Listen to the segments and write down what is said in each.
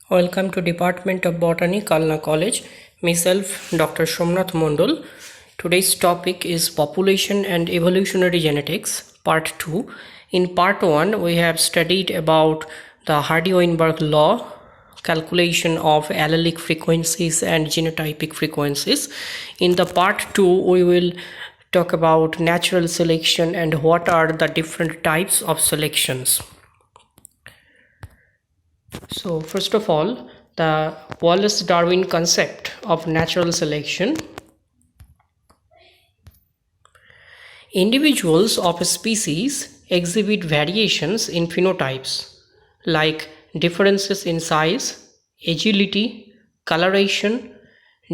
Welcome to Department of Botany, Kalna College. Myself, Dr. Somnath Mondol. Today's topic is Population and Evolutionary Genetics, Part 2. In Part 1, we have studied about the Hardy-Weinberg law, calculation of allelic frequencies and genotypic frequencies. In the Part 2, we will talk about natural selection and what are the different types of selections. So first of all, the Wallace-Darwin concept of natural selection. Individuals of a species exhibit variations in phenotypes like differences in size, agility, coloration,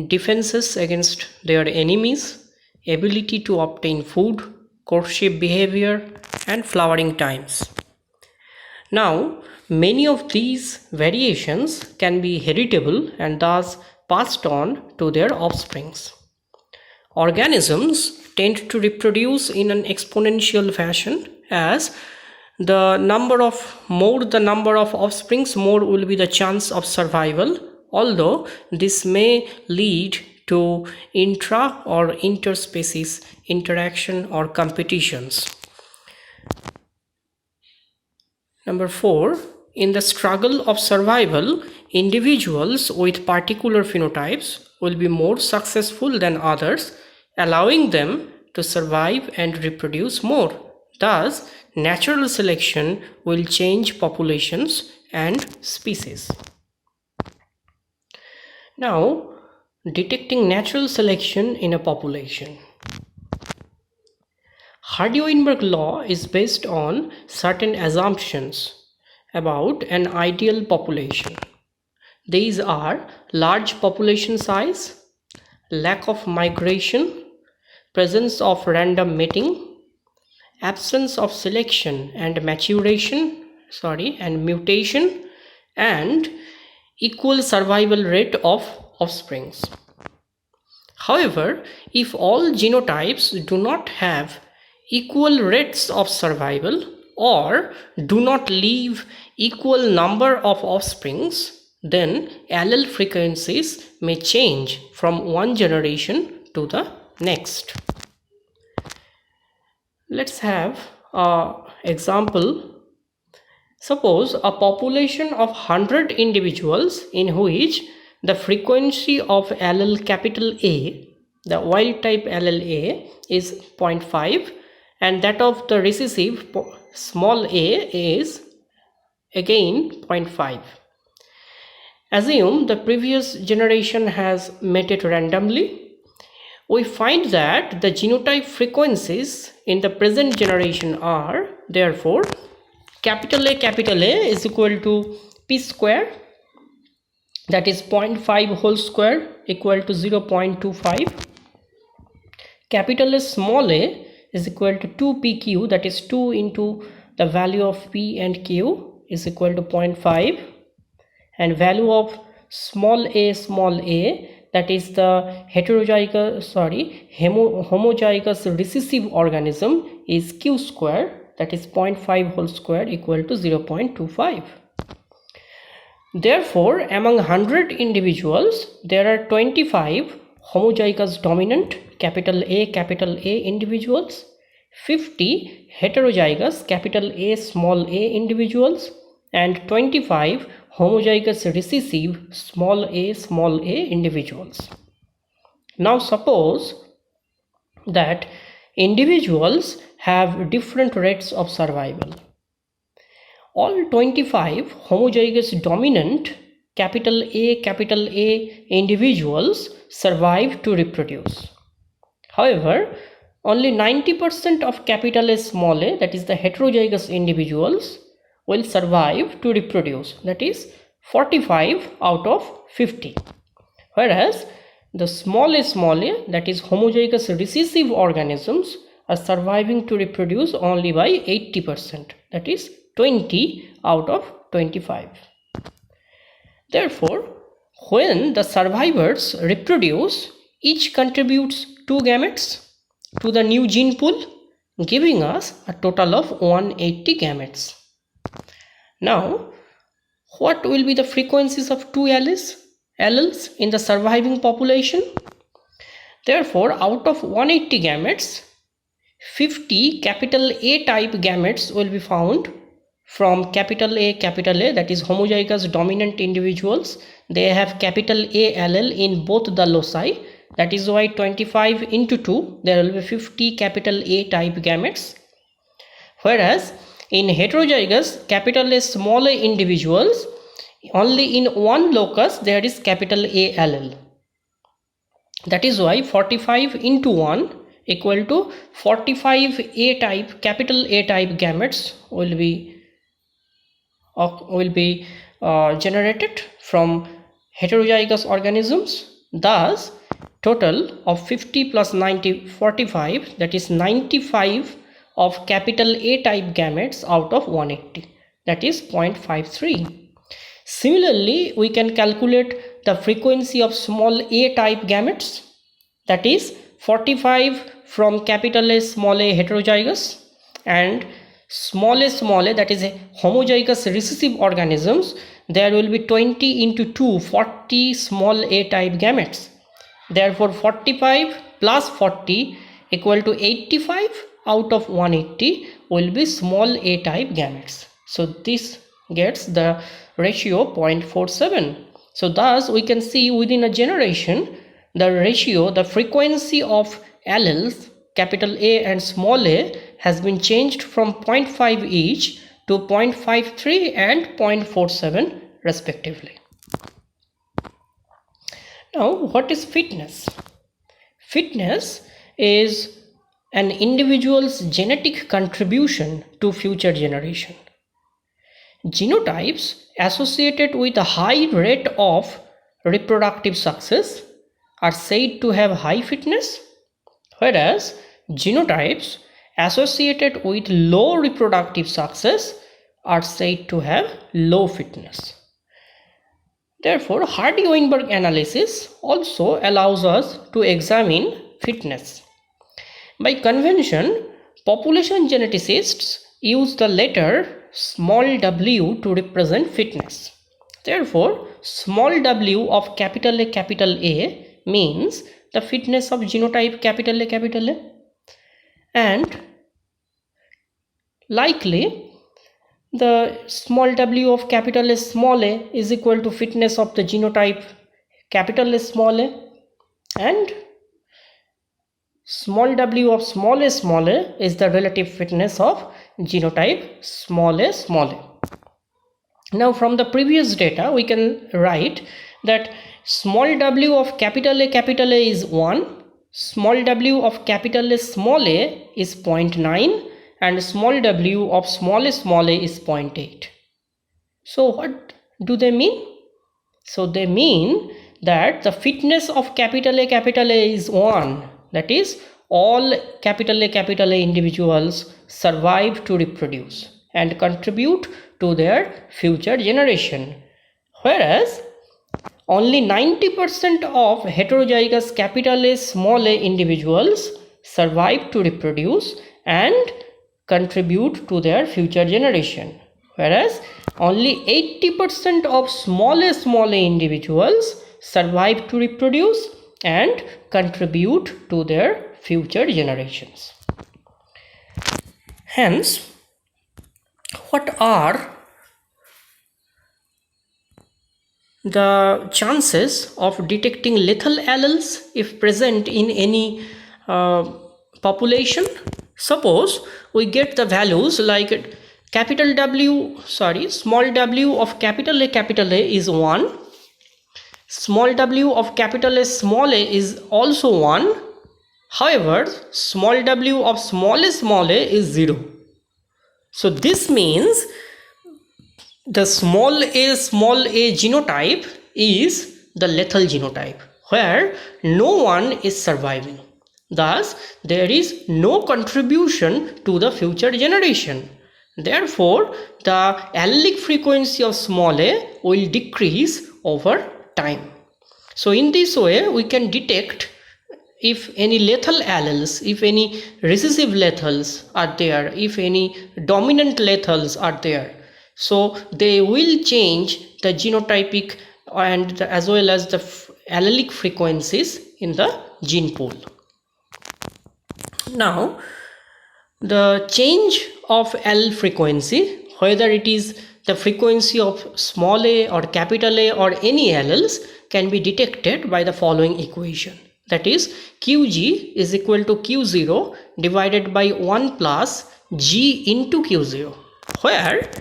defenses against their enemies, ability to obtain food, courtship behavior, and flowering times. Now, many of these variations can be heritable and thus passed on to their offsprings. Organisms tend to reproduce in an exponential fashion. As the number of offsprings, more will be the chance of survival, although this may lead to intra or interspecies interaction or competitions. Number 4, in the struggle of survival, individuals with particular phenotypes will be more successful than others, allowing them to survive and reproduce more. Thus, natural selection will change populations and species. Now, detecting natural selection in a population. Hardy-Weinberg law is based on certain assumptions about an ideal population. These are large population size, lack of migration, presence of random mating, absence of selection and mutation, and equal survival rate of offsprings. However, if all genotypes do not have equal rates of survival or do not leave equal number of offsprings, then allele frequencies may change from one generation to the next. Let's have an example. Suppose a population of 100 individuals in which the frequency of allele capital A, the wild type allele A, is 0.5 and that of the recessive small a is again 0.5. Assume the previous generation has mated randomly. We find that the genotype frequencies in the present generation are therefore capital A is equal to p square, that is 0.5 whole square equal to 0.25. Capital S small a is equal to 2pq, that is 2 into the value of p and q is equal to 0.5, and value of small a, that is the homozygous recessive organism, is q square, that is 0.5 whole square equal to 0.25. Therefore, among 100 individuals, there are 25 homozygous dominant capital A individuals, 50 heterozygous capital A small a individuals, and 25 homozygous recessive small a individuals. Now suppose that individuals have different rates of survival. All 25 homozygous dominant capital A individuals survive to reproduce. However, only 90% of capital A small a, that is the heterozygous individuals, will survive to reproduce, that is 45 out of 50. Whereas the small a, that is homozygous recessive organisms, are surviving to reproduce only by 80%, that is 20 out of 25. Therefore, when the survivors reproduce, each contributes 2 gametes to the new gene pool, giving us a total of 180 gametes. Now, what will be the frequencies of two alleles in the surviving population? Therefore, out of 180 gametes, 50 capital A type gametes will be found from capital A, that is homozygous dominant individuals. They have capital A allele in both the loci. That is why 25 into 2, there will be 50 capital A type gametes. Whereas in heterozygous capital A small a individuals, only in one locus there is capital A allele. That is why 45 into 1 equal to 45 A type, capital A type gametes will be generated from heterozygous organisms. Thus, total of 50 plus 90, 45, that is 95 of capital A type gametes out of 180, that is 0.53. Similarly, we can calculate the frequency of small a type gametes, that is 45 from capital A small a heterozygous and small a, that is a homozygous recessive organisms. There will be 20 into 2, 40 small a type gametes. Therefore 45 plus 40 equal to 85 out of 180 will be small a type gametes. So this gets the ratio 0.47. So thus we can see within a generation the ratio, the frequency of alleles capital A and small a has been changed from 0.5 each to 0.53 and 0.47 respectively. Now, what is fitness? Fitness is an individual's genetic contribution to future generation. Genotypes associated with a high rate of reproductive success are said to have high fitness, whereas genotypes associated with low reproductive success are said to have low fitness. Therefore, Hardy-Weinberg analysis also allows us to examine fitness. By convention, population geneticists use the letter small w to represent fitness. Therefore, small w of capital A means the fitness of genotype capital A, and likely the small w of capital A small a is equal to fitness of the genotype capital A small a, and small w of small a is the relative fitness of genotype small a. Now from the previous data we can write that small w of capital A is 1, small w of capital A small a is 0.9 and small w of small a is 0.8. So what do they mean? So they mean that the fitness of capital A is 1, that is all capital A individuals survive to reproduce and contribute to their future generation, whereas only 90% of heterozygous capital A small a individuals survive to reproduce and contribute to their future generation, whereas only 80% of small a individuals survive to reproduce and contribute to their future generations. Hence, what are the chances of detecting lethal alleles if present in any population? Suppose we get the values like small w of capital A is 1, small w of capital A small a is also 1, however small w of small a is 0. So this means the small a genotype is the lethal genotype where no one is surviving. Thus, there is no contribution to the future generation. Therefore, the allelic frequency of small a will decrease over time. So, in this way, we can detect if any lethal alleles, if any recessive lethals are there, if any dominant lethals are there. So they will change the genotypic and as well as the allelic frequencies in the gene pool. Now the change of allele frequency, whether it is the frequency of small a or capital A or any alleles, can be detected by the following equation. That is, Qg is equal to Q0 divided by 1 plus G into Q0, where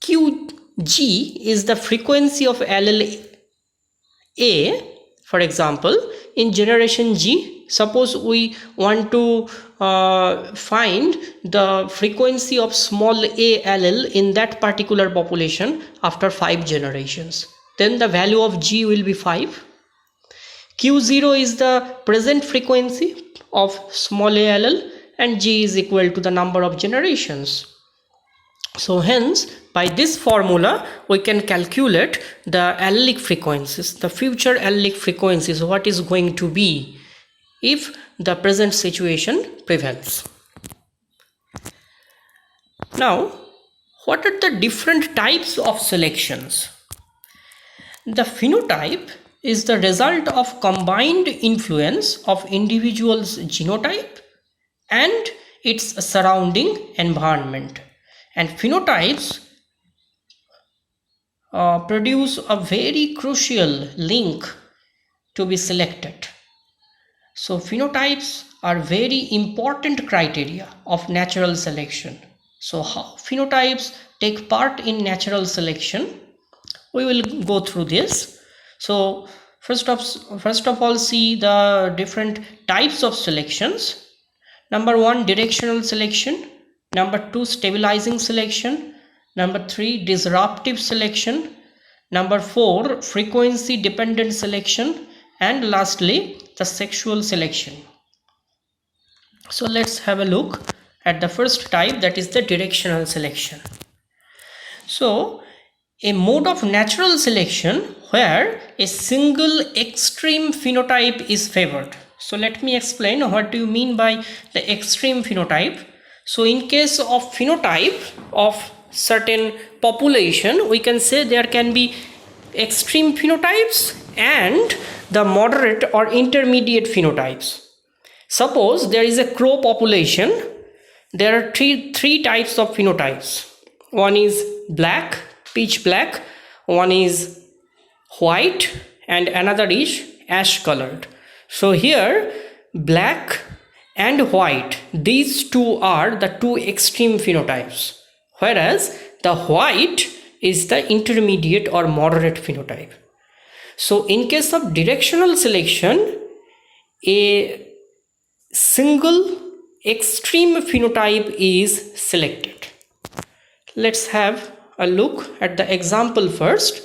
Qg is the frequency of allele A. For example, in generation G, suppose we want to find the frequency of small a allele in that particular population after 5 generations, then the value of G will be 5. Q0 is the present frequency of small a allele and G is equal to the number of generations. So hence, by this formula we can calculate the allelic frequencies, the future allelic frequencies, what is going to be if the present situation prevails. Now, what are the different types of selections? The phenotype is the result of combined influence of individual's genotype and its surrounding environment. And phenotypes produce a very crucial link to be selected. So phenotypes are very important criteria of natural selection. So how phenotypes take part in natural selection? We will go through this. So first of all, see the different types of selections. Number 1, directional selection. Number 2, stabilizing selection. Number 3, disruptive selection. Number 4, frequency dependent selection. And lastly, the sexual selection. So let's have a look at the first type, that is the directional selection. So a mode of natural selection where a single extreme phenotype is favored. So let me explain what do you mean by the extreme phenotype. So in case of phenotype of certain population, we can say there can be extreme phenotypes and the moderate or intermediate phenotypes. Suppose there is a crow population, there are three types of phenotypes. One is black, pitch black, one is white, and another is ash colored. So here black and white, these two are the two extreme phenotypes, whereas the white is the intermediate or moderate phenotype. So in case of directional selection, a single extreme phenotype is selected. Let's have a look at the example first.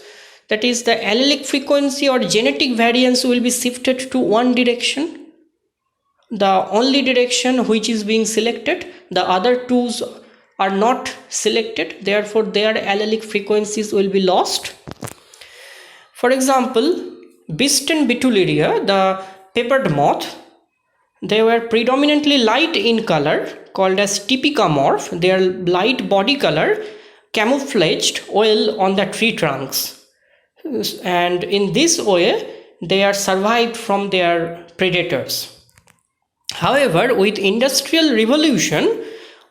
That is, the allelic frequency or genetic variance will be shifted to one direction, the only direction which is being selected. The other two are not selected, therefore their allelic frequencies will be lost. For example, Biston betuliria, the peppered moth, they were predominantly light in color, called as typicamorph. Their light body color camouflaged well on the tree trunks, and in this way they are survived from their predators. However, with industrial revolution,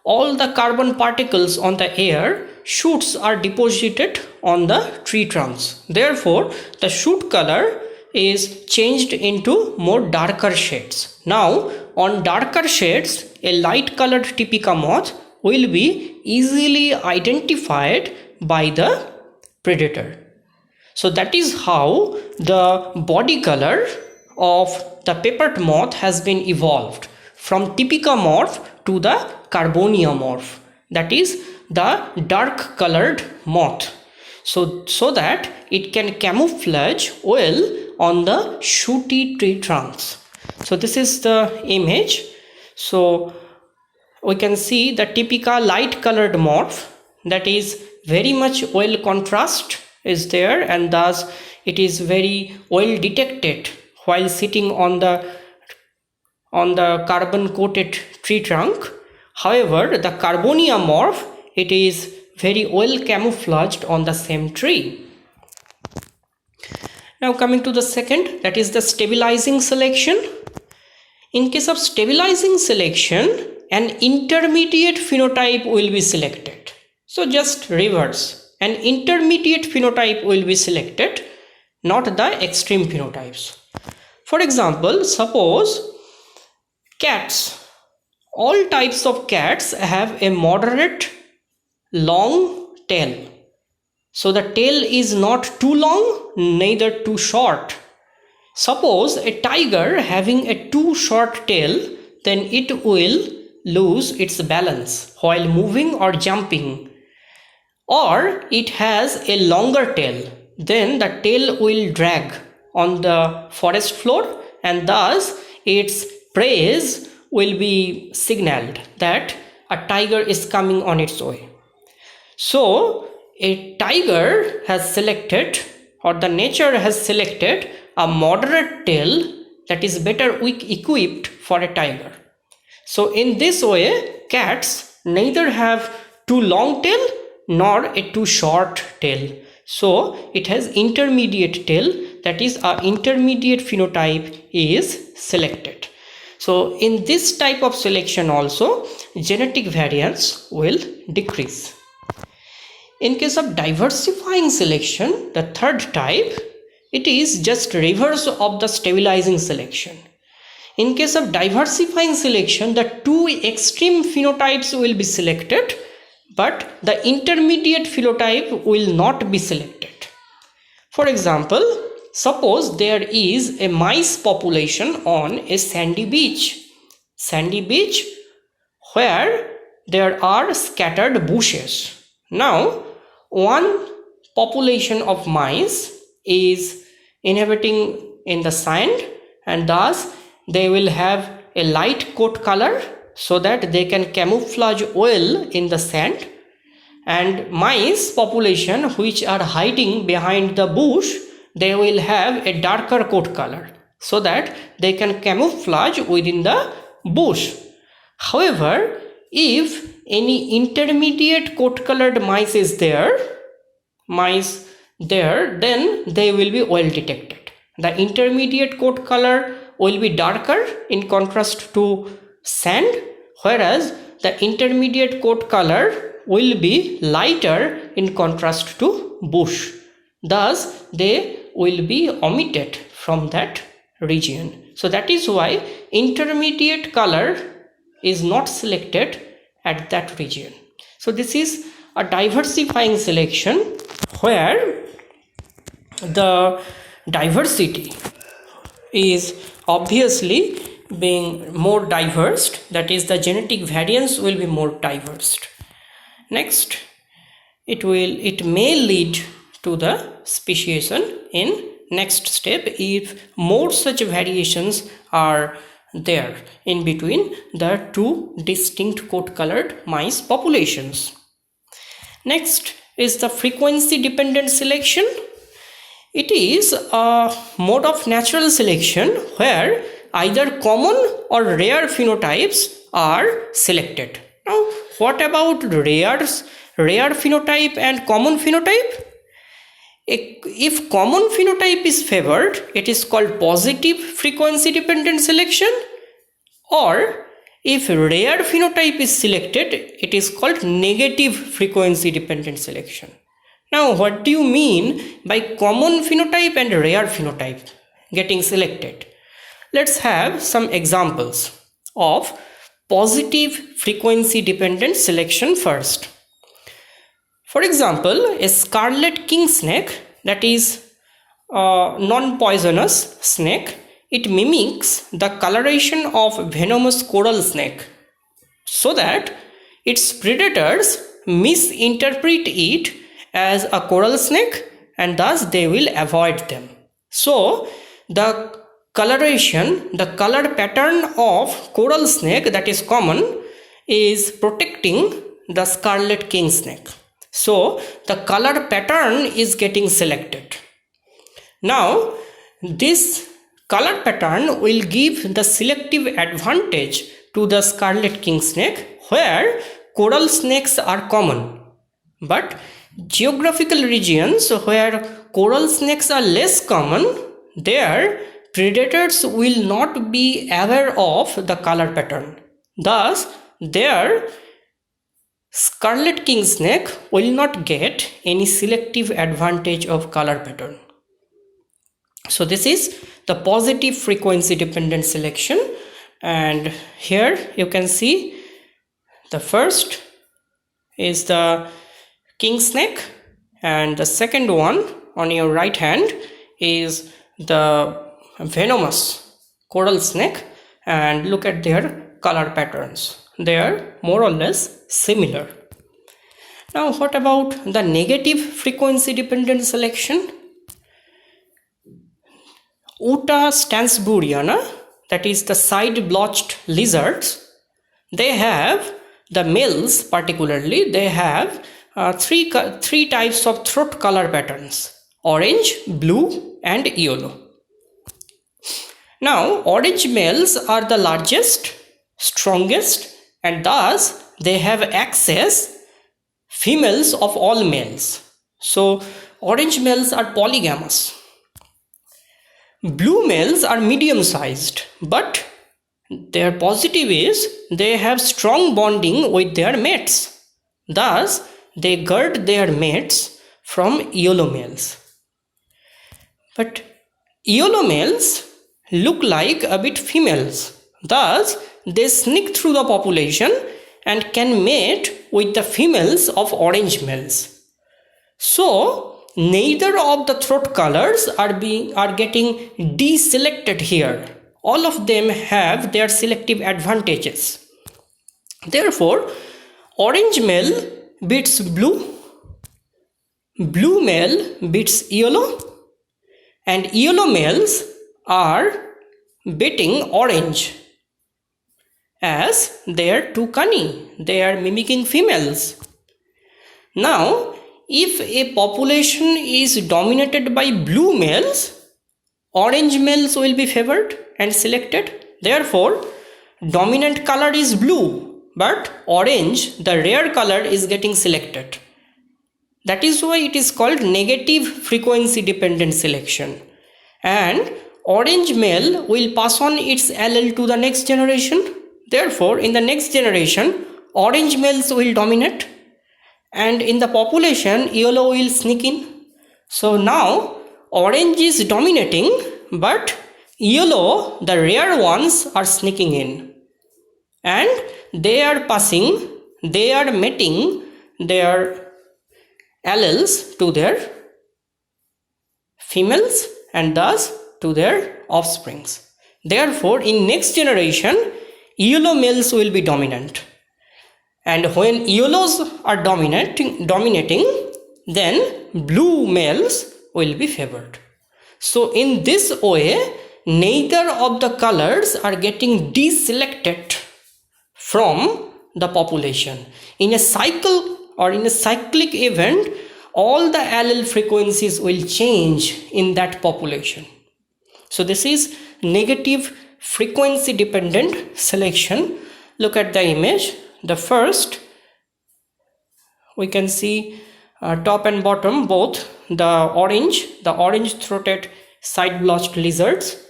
all the carbon particles on the air, shoots are deposited on the tree trunks. Therefore, the shoot color is changed into more darker shades. Now, on darker shades, a light colored typica moth will be easily identified by the predator. So that is how the body color of the peppered moth has been evolved from typicamorph to the carboniamorph, that is the dark colored moth, so that it can camouflage well on the shooty tree trunks. So this is the image. So we can see the typica light colored morph, that is very much well contrast is there, and thus it is very well detected while sitting on the carbon coated tree trunk. However, the carboniamorph, it is very well camouflaged on the same tree. Now coming to the second, that is the stabilizing selection. In case of stabilizing selection, an intermediate phenotype will be selected. So just reverse, an intermediate phenotype will be selected, not the extreme phenotypes. For example, suppose cats, all types of cats have a moderate long tail. So the tail is not too long, neither too short. Suppose a tiger having a too short tail, then it will lose its balance while moving or jumping. Or it has a longer tail, then the tail will drag on the forest floor, and thus its prey will be signaled that a tiger is coming on its way. So a tiger has selected, or the nature has selected, a moderate tail that is better equipped for a tiger. So in this way, cats neither have too long tail nor a too short tail. So it has intermediate tail, that is our intermediate phenotype is selected. So in this type of selection also, genetic variance will decrease. In case of diversifying selection, the third type, it is just reverse of the stabilizing selection. In case of diversifying selection, the two extreme phenotypes will be selected, but the intermediate phenotype will not be selected. For example, suppose there is a mice population on a sandy beach where there are scattered bushes. Now, one population of mice is inhabiting in the sand, and thus they will have a light coat color so that they can camouflage well in the sand, and mice population which are hiding behind the bush, they will have a darker coat color so that they can camouflage within the bush. However, if any intermediate coat colored mice is there, then they will be well detected. The intermediate coat color will be darker in contrast to sand, whereas the intermediate coat color will be lighter in contrast to bush. Thus, they will be omitted from that region. So that is why intermediate color is not selected at that region. So this is a diversifying selection where the diversity is obviously being more diverse, that is the genetic variance will be more diverse. Next, it may lead to the speciation in next step if more such variations are there in between the two distinct coat colored mice populations. Next is the frequency dependent selection. It is a mode of natural selection where either common or rare phenotypes are selected. Now, what about rare phenotype and common phenotype? If common phenotype is favored, it is called positive frequency dependent selection, or if rare phenotype is selected, it is called negative frequency dependent selection. Now, what do you mean by common phenotype and rare phenotype getting selected? Let's have some examples of positive frequency dependent selection first. For example, a scarlet king snake, that is a non-poisonous snake, it mimics the coloration of venomous coral snake so that its predators misinterpret it as a coral snake and thus they will avoid them. So the coloration, the color pattern of coral snake that is common is protecting the scarlet king snake. So the color pattern is getting selected. Now this color pattern will give the selective advantage to the scarlet king snake where coral snakes are common. But geographical regions where coral snakes are less common, there predators will not be aware of the color pattern. Thus, there scarlet king snake will not get any selective advantage of color pattern. So this is the positive frequency dependent selection, and here you can see the first is the king snake and the second one on your right hand is the venomous coral snake, and look at their color patterns. They are more or less similar. Now what about the negative frequency dependent selection? Uta stansburiana, that is the side blotched lizards, they have, the males particularly, they have three types of throat color patterns: orange, blue and yellow. Now orange males are the largest, strongest, and thus they have access females of all males. So orange males are polygamous. Blue males are medium sized, but their positive is they have strong bonding with their mates. Thus, they guard their mates from yellow males. But yellow males look like a bit females. Thus, they sneak through the population and can mate with the females of orange males. So, neither of the throat colors are getting deselected here. All of them have their selective advantages. Therefore, orange male beats blue, blue male beats yellow, and yellow males are beating orange as they are too cunning. They are mimicking females. Now, if a population is dominated by blue males, orange males will be favored and selected. Therefore, dominant color is blue, but orange, the rare color, is getting selected. That is why it is called negative frequency dependent selection. And orange male will pass on its allele to the next generation. Therefore, in the next generation, orange males will dominate, and in the population yellow will sneak in. So now orange is dominating, but yellow, the rare ones, are sneaking in, and they are passing, they are mating their alleles to their females and thus to their offsprings. Therefore, in next generation, yellow males will be dominant. And when yellows are dominating, then blue males will be favored. So in this way, neither of the colors are getting deselected from the population. In a cycle or in a cyclic event, all the allele frequencies will change in that population. So this is negative frequency dependent selection. Look at the image. The first, we can see top and bottom both the orange throated side blotched lizards.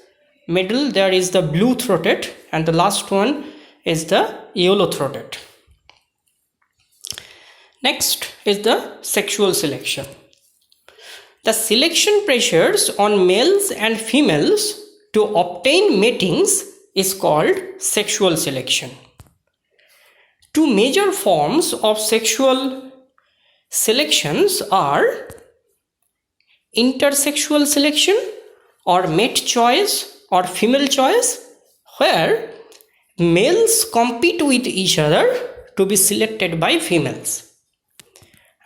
Middle there is the blue throated, and the last one is the yellow throated. Next is the sexual selection. The selection pressures on males and females to obtain matings is called sexual selection. Two major forms of sexual selections are intersexual selection or mate choice or female choice, where males compete with each other to be selected by females.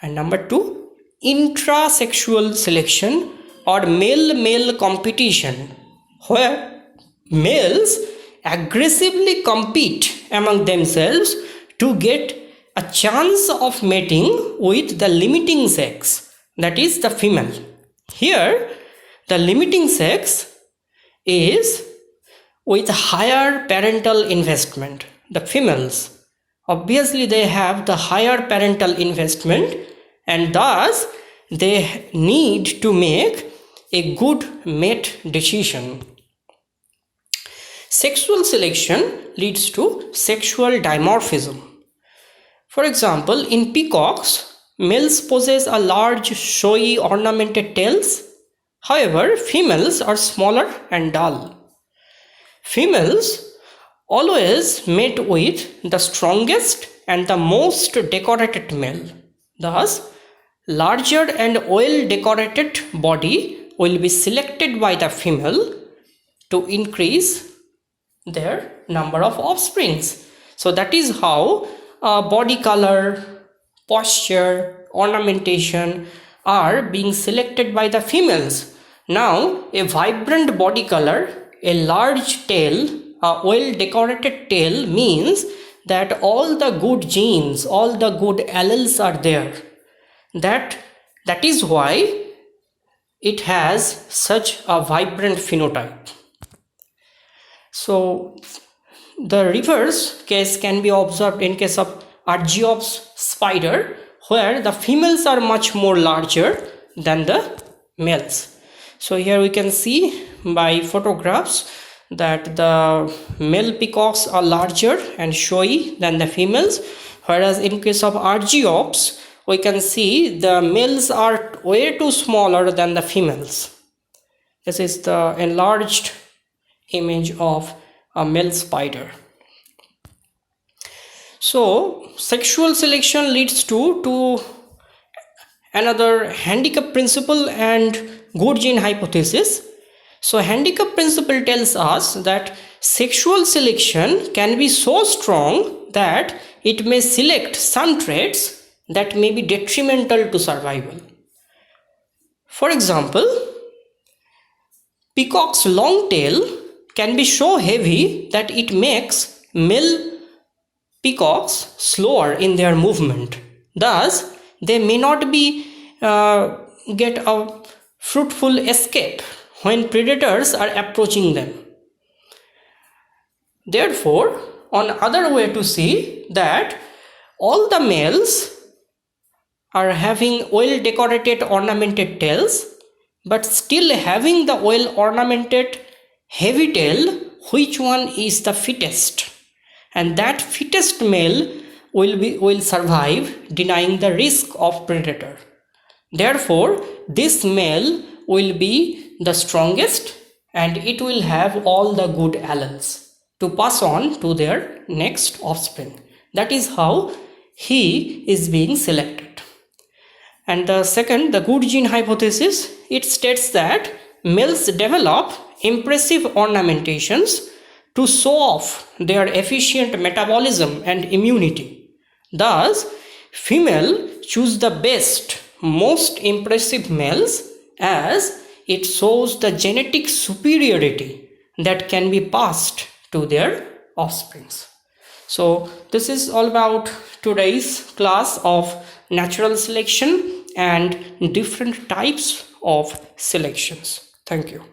And number two, intrasexual selection or male-male competition, where males aggressively compete among themselves to get a chance of mating with the limiting sex, that is the female. Here, the limiting sex is with higher parental investment. The females, obviously they have the higher parental investment, and thus they need to make a good mate decision. Sexual selection leads to sexual dimorphism. For example, in peacocks, males possess a large, showy, ornamented tails. However, females are smaller and dull. Females always mate with the strongest and the most decorated male. Thus, larger and well-decorated body will be selected by the female to increase their number of offsprings. So that is how body color, posture, ornamentation are being selected by the females. Now, a vibrant body color, a large tail, a well decorated tail means that all the good genes, all the good alleles are there. That is why it has such a vibrant phenotype. So the reverse case can be observed in case of Argiops spider, where the females are much more larger than the males. So here we can see by photographs that the male peacocks are larger and showy than the females, whereas in case of Argiops we can see the males are way too smaller than the females. This is the enlarged image of a male spider. So sexual selection leads to another handicap principle and good gene hypothesis. So handicap principle tells us that sexual selection can be so strong that it may select some traits that may be detrimental to survival. For example, peacock's long tail can be so heavy that it makes male peacocks slower in their movement. Thus, they may not be get a fruitful escape when predators are approaching them. Therefore, on other way to see that all the males are having well decorated ornamented tails, but still having the well ornamented heavy tail, which one is the fittest? And that fittest male will survive, denying the risk of predator. Therefore, this male will be the strongest and it will have all the good alleles to pass on to their next offspring. That is how he is being selected. And the second, the good gene hypothesis, it states that males develop impressive ornamentations to show off their efficient metabolism and immunity. Thus, female choose the best, most impressive males as it shows the genetic superiority that can be passed to their offsprings. So this is all about today's class of natural selection and different types of selections. Thank you.